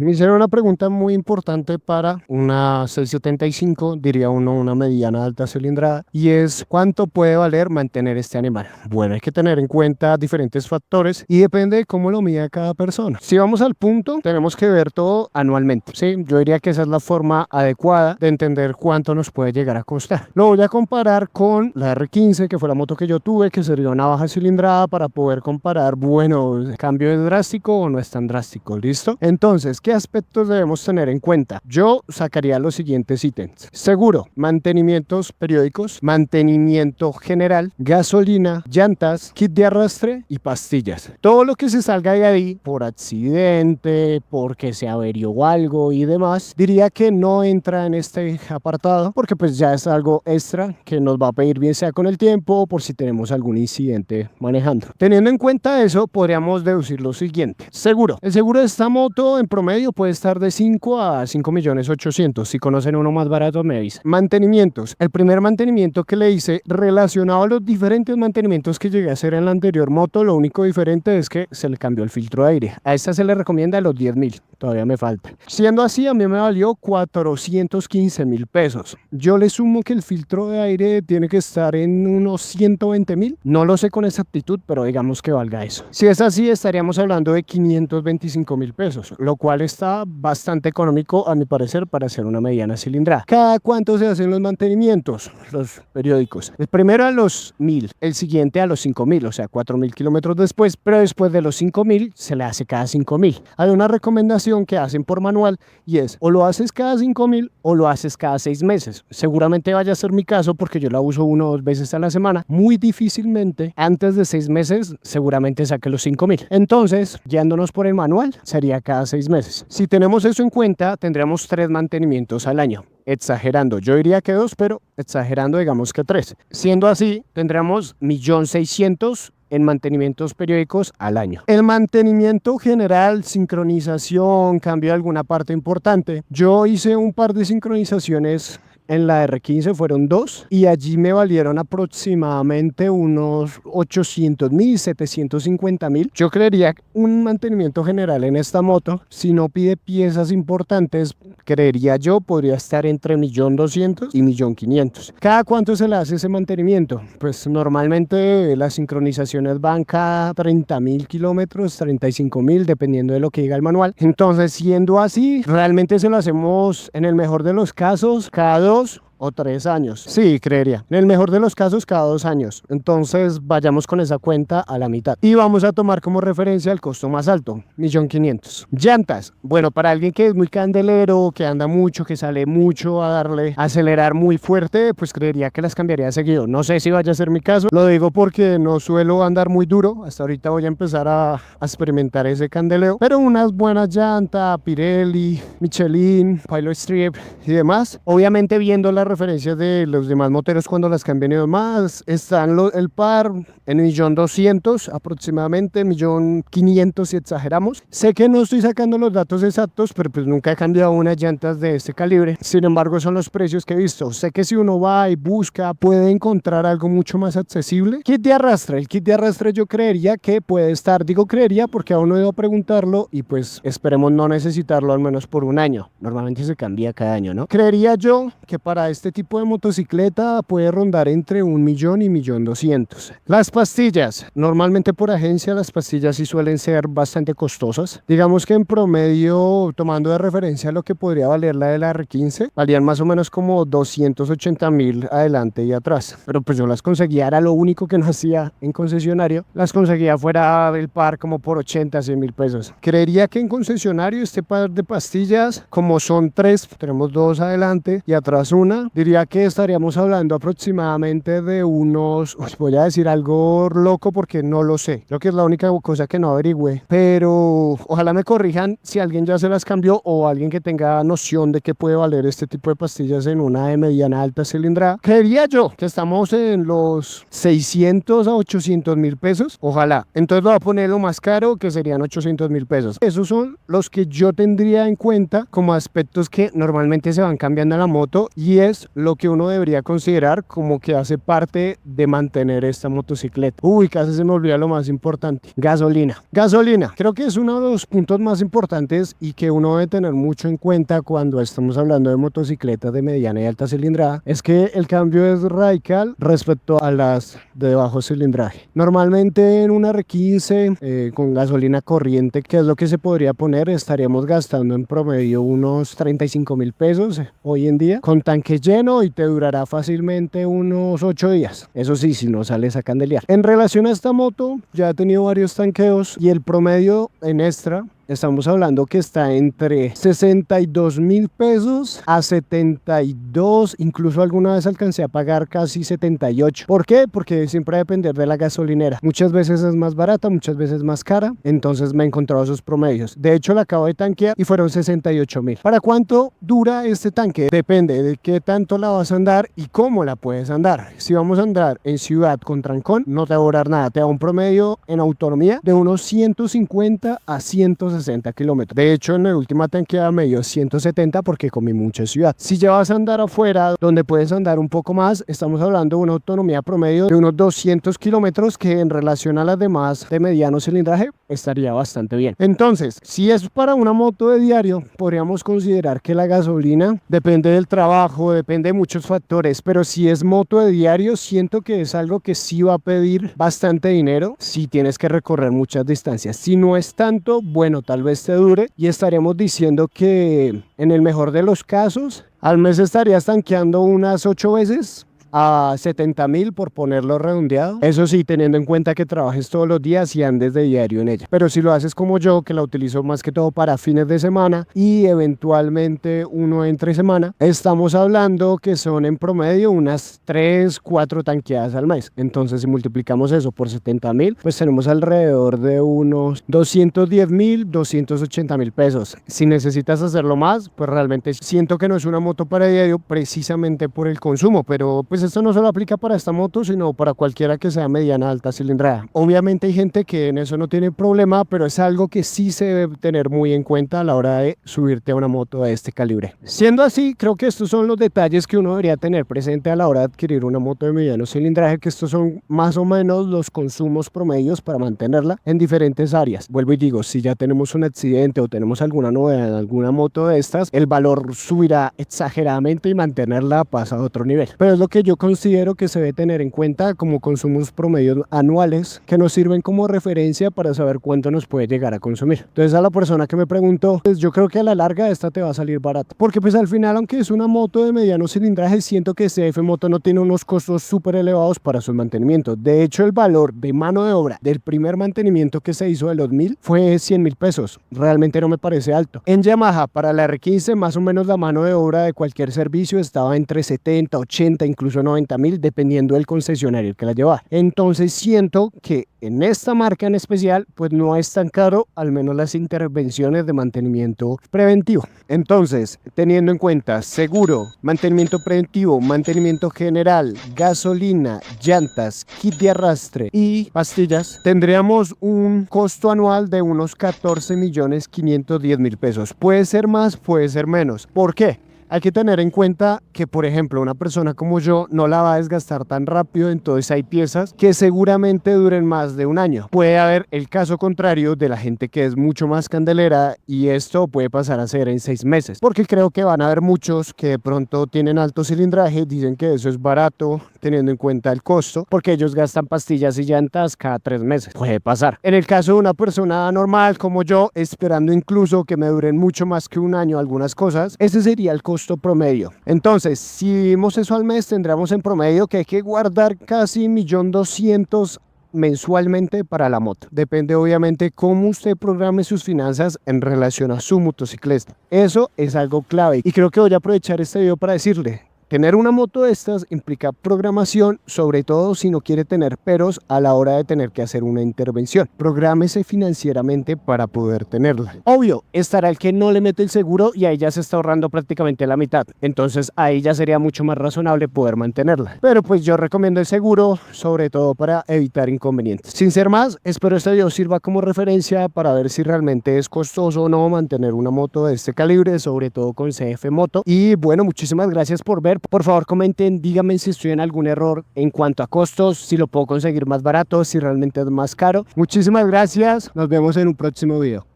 Me hicieron una pregunta muy importante para una 675, diría uno, una mediana alta cilindrada, y es ¿cuánto puede valer mantener este animal? Bueno, hay que tener en cuenta diferentes factores y depende de cómo lo mida cada persona. Si vamos al punto, tenemos que ver todo anualmente, ¿sí? Yo diría que esa es la forma adecuada de entender cuánto nos puede llegar a costar. Lo voy a comparar con la R15, que fue la moto que yo tuve, que sería una baja cilindrada para poder comparar, bueno, ¿el cambio es drástico o no es tan drástico? ¿Listo? Entonces, ¿qué aspectos debemos tener en cuenta? Yo sacaría los siguientes ítems: seguro, mantenimientos periódicos, mantenimiento general, gasolina, llantas, kit de arrastre y pastillas. Todo lo que se salga de ahí por accidente, porque se averió algo y demás, diría que no entra en este apartado porque pues ya es algo extra que nos va a pedir, bien sea con el tiempo o por si tenemos algún incidente manejando. Teniendo en cuenta eso, podríamos deducir lo siguiente: seguro. El seguro de esta moto en promedio puede estar de 5 a 5.800.000. Si conocen uno más barato, me avisa. Mantenimientos. El primer mantenimiento que le hice relacionado a los diferentes mantenimientos que llegué a hacer en la anterior moto, lo único diferente es que se le cambió el filtro de aire. A esta se le recomienda los 10.000. Todavía me falta. Siendo así, a mí me valió 415.000 pesos. Yo le sumo que el filtro de aire tiene que estar en unos 120.000. No lo sé con exactitud, pero digamos que valga eso. Si es así, estaríamos hablando de 525.000 pesos, lo cual está bastante económico a mi parecer para hacer una mediana cilindrada. ¿Cada cuánto se hacen los mantenimientos? Los periódicos. El primero a los 1.000, el siguiente a los 5.000, o sea 4.000 kilómetros después, pero después de los 5.000 se le hace cada 5.000. Hay una recomendación que hacen por manual y es: o lo haces cada 5.000 o lo haces cada 6 meses. Seguramente vaya a ser mi caso porque yo la uso 1 o 2 veces a la semana. Muy difícilmente antes de 6 meses seguramente saque los 5.000. Entonces, guiándonos por el manual, sería cada 6 meses. Si tenemos eso en cuenta, tendríamos 3 mantenimientos al año. Exagerando, yo diría que 2, pero exagerando digamos que 3. Siendo así, tendríamos 1.600.000 en mantenimientos periódicos al año. El mantenimiento general, sincronización, cambio de alguna parte importante. Yo hice un par de sincronizaciones en la R15, fueron 2, y allí me valieron aproximadamente unos 800.000, 750.000. Yo creería que un mantenimiento general en esta moto, si no pide piezas importantes, creería yo podría estar entre 1.200.000 y 1.500.000. ¿Cada cuánto se le hace ese mantenimiento? Pues normalmente las sincronizaciones van cada 30.000 kilómetros, 35.000, dependiendo de lo que diga el manual. Entonces, siendo así, realmente se lo hacemos en el mejor de los casos cada 2 o 3 años. Sí, creería. En el mejor de los casos, cada 2 años. Entonces, vayamos con esa cuenta a la mitad. Y vamos a tomar como referencia el costo más alto, 1.500.000. Llantas. Bueno, para alguien que es muy candelero, que anda mucho, que sale mucho a darle, a acelerar muy fuerte, pues creería que las cambiaría seguido. No sé si vaya a ser mi caso. Lo digo porque no suelo andar muy duro. Hasta ahorita voy a empezar a experimentar ese candeleo. Pero unas buenas llantas, Pirelli, Michelin, Pilot Strip y demás. Obviamente viendo la referencias de los demás moteros cuando las cambian y demás, están el par en 1.200.000 aproximadamente, 1.500.000 si exageramos. Sé que no estoy sacando los datos exactos, pero pues nunca he cambiado unas llantas de este calibre. Sin embargo, son los precios que he visto. Sé que si uno va y busca, puede encontrar algo mucho más accesible. Kit de arrastre. El kit de arrastre yo creería que puede estar, digo creería porque aún no he ido a preguntarlo y pues esperemos no necesitarlo al menos por un año. Normalmente se cambia cada año, ¿no? Creería yo que para este tipo de motocicleta puede rondar entre 1.000.000 y 1.200.000. Las pastillas, normalmente por agencia las pastillas sí suelen ser bastante costosas. Digamos que en promedio, tomando de referencia lo que podría valer la de la R15, valían más o menos como 280.000 adelante y atrás. Pero pues yo las conseguía, era lo único que no hacía en concesionario, las conseguía fuera del par como por 80.000 pesos. Creería que en concesionario este par de pastillas, como son 3, tenemos 2 adelante y atrás una, diría que estaríamos hablando aproximadamente de unos, voy a decir algo loco porque no lo sé, creo que es la única cosa que no averigüé, pero ojalá me corrijan si alguien ya se las cambió o alguien que tenga noción de qué puede valer este tipo de pastillas en una de mediana alta cilindrada. Creería yo que estamos en los 600 a 800.000 pesos, ojalá. Entonces lo voy a poner lo más caro, que serían 800.000 pesos. Esos son los que yo tendría en cuenta como aspectos que normalmente se van cambiando a la moto, y es es lo que uno debería considerar como que hace parte de mantener esta motocicleta. Uy, casi se me olvida lo más importante: gasolina. Gasolina, creo que es uno de los puntos más importantes y que uno debe tener mucho en cuenta cuando estamos hablando de motocicletas de mediana y alta cilindrada. Es que el cambio es radical respecto a las de bajo cilindraje. Normalmente en una R15 con gasolina corriente, que es lo que se podría poner, estaríamos gastando en promedio unos 35.000 pesos hoy en día con tanque lleno, y te durará fácilmente unos 8 días. Eso sí, si no sales a candelear. En relación a esta moto, ya he tenido varios tanqueos y el promedio en extra estamos hablando que está entre 62.000 pesos a 72, incluso alguna vez alcancé a pagar casi 78. ¿Por qué? Porque siempre va a depender de la gasolinera. Muchas veces es más barata, muchas veces más cara, entonces me he encontrado esos promedios. De hecho, la acabo de tanquear y fueron 68.000. ¿Para cuánto dura este tanque? Depende de qué tanto la vas a andar y cómo la puedes andar. Si vamos a andar en ciudad con trancón, no te va a durar nada. Te da un promedio en autonomía de unos 150 a 160 kilómetros. De hecho, en la última tanqueada me dio 170 porque comí mucha ciudad. Si ya vas a andar afuera, donde puedes andar un poco más, estamos hablando de una autonomía promedio de unos 200 kilómetros, que en relación a las demás de mediano cilindraje estaría bastante bien. Entonces, si es para una moto de diario, podríamos considerar que la gasolina depende del trabajo, depende de muchos factores, pero si es moto de diario, siento que es algo que sí va a pedir bastante dinero si tienes que recorrer muchas distancias. Si no es tanto, bueno, tal vez te dure, y estaremos diciendo que en el mejor de los casos al mes estarías tanqueando unas 8 veces a 70.000, por ponerlo redondeado. Eso sí, teniendo en cuenta que trabajes todos los días y andes de diario en ella. Pero si lo haces como yo, que la utilizo más que todo para fines de semana y eventualmente uno entre semana, estamos hablando que son en promedio unas 3, 4 tanqueadas al mes. Entonces, si multiplicamos eso por 70.000, pues tenemos alrededor de unos 210.000, 280.000 pesos. Si necesitas hacerlo más, pues realmente siento que no es una moto para diario, precisamente por el consumo, pero pues esto no solo aplica para esta moto, sino para cualquiera que sea mediana alta cilindrada. Obviamente hay gente que en eso no tiene problema, pero es algo que sí se debe tener muy en cuenta a la hora de subirte a una moto de este calibre. Siendo así, creo que estos son los detalles que uno debería tener presente a la hora de adquirir una moto de mediano cilindraje, que estos son más o menos los consumos promedios para mantenerla en diferentes áreas. Vuelvo y digo, si ya tenemos un accidente o tenemos alguna novedad en alguna moto de estas, el valor subirá exageradamente y mantenerla pasa a otro nivel. Pero es lo que yo considero que se debe tener en cuenta como consumos promedios anuales, que nos sirven como referencia para saber cuánto nos puede llegar a consumir. Entonces, a la persona que me preguntó, pues yo creo que a la larga esta te va a salir barata, porque pues al final, aunque es una moto de mediano cilindraje, siento que CF Moto no tiene unos costos súper elevados para su mantenimiento. De hecho, el valor de mano de obra del primer mantenimiento que se hizo de los 1000 fue 100.000 pesos. Realmente no me parece alto. En Yamaha, para la R15, más o menos la mano de obra de cualquier servicio estaba entre 70, 80, incluso 90.000, dependiendo del concesionario que la lleva. Entonces siento que en esta marca en especial, pues no es tan caro, al menos las intervenciones de mantenimiento preventivo. Entonces, teniendo en cuenta seguro, mantenimiento preventivo, mantenimiento general, gasolina, llantas, kit de arrastre y pastillas, tendríamos un costo anual de unos 14.510.000 pesos. Puede ser más, puede ser menos. ¿Por qué? Hay que tener en cuenta que, por ejemplo, una persona como yo no la va a desgastar tan rápido, entonces hay piezas que seguramente duren más de un año. Puede haber el caso contrario de la gente que es mucho más candelera, y esto puede pasar a ser en 6 meses, porque creo que van a haber muchos que de pronto tienen alto cilindraje, dicen que eso es barato teniendo en cuenta el costo, porque ellos gastan pastillas y llantas cada 3 meses. Puede pasar. En el caso de una persona normal como yo, esperando incluso que me duren mucho más que un año algunas cosas, ese sería el costo promedio. Entonces, si vimos eso al mes, tendríamos en promedio que hay que guardar casi 1.200.000 mensualmente para la moto. Depende obviamente cómo usted programe sus finanzas en relación a su motocicleta. Eso es algo clave y creo que voy a aprovechar este video para decirle: tener una moto de estas implica programación, sobre todo si no quiere tener peros a la hora de tener que hacer una intervención. Prográmese financieramente para poder tenerla. Obvio, estará el que no le mete el seguro y ahí ya se está ahorrando prácticamente la mitad. Entonces ahí ya sería mucho más razonable poder mantenerla. Pero pues yo recomiendo el seguro, sobre todo para evitar inconvenientes. Sin ser más, espero este video sirva como referencia para ver si realmente es costoso o no mantener una moto de este calibre, sobre todo con CF Moto. Y bueno, muchísimas gracias por ver. por favor comenten, díganme si estoy en algún error en cuanto a costos, si lo puedo conseguir más barato, si realmente es más caro. Muchísimas gracias, nos vemos en un próximo video.